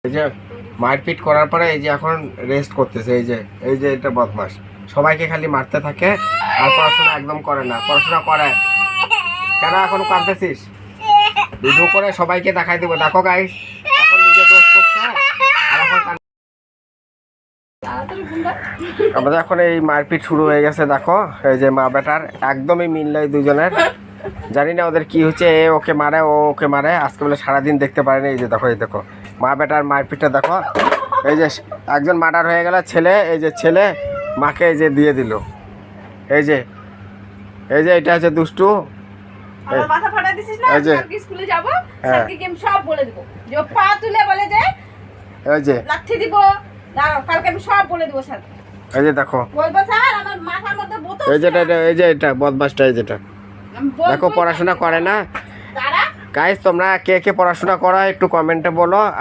এই যে মারপিট করার পরে এই যে এখন রেস্ট করতেছে। এই যে এটা বদমাস, সবাইকে খালি মারতে থাকে আর পড়াশোনা একদম করে না। পড়াশোনা করে কেন? এখন কাঁদতেছিস? ভিডিও করে সবাইকে দেখাই দেবো, দেখো গাইস এখন নিজে দোষ করছে আর এখন আমাদের এখন এই মারপিট শুরু হয়ে গেছে। দেখো এই যে মা বেটার একদমই মিল নাই দুজনের। জানি না ওদের কি হচ্ছে, এ ওকে মারে ও ওকে মারে। আজকে বলে সারাদিন দেখতে পারেনি। এই যে দেখো, এই দেখো মা বেটার মারপিটটা দেখো। এই যে একজন মার্ডার হয়ে গেল ছেলে, এই যে ছেলে মাকে এই যে দিয়ে দিল। এই যে এটা হচ্ছে দুষ্টু। আমার মাথা ফাটা দিছিস না? এই যে কালকে স্কুলে যাব, স্যারকে গেম সব বলে দেব। যে পা তুলে বলে যে এই যে লাঠি দিব, দাঁড়াও কালকে আমি সব বলে দেব স্যার। এই যে দেখো, বলবো স্যার আমার মাথার মধ্যে বোতল। এই যে এটা বদমাসটা, এই যেটা দেখো পড়াশোনা করে না। দাঁড়া গাইস তোমরা কে কে পড়াশোনা করো একটু কমেন্টে বলো। আর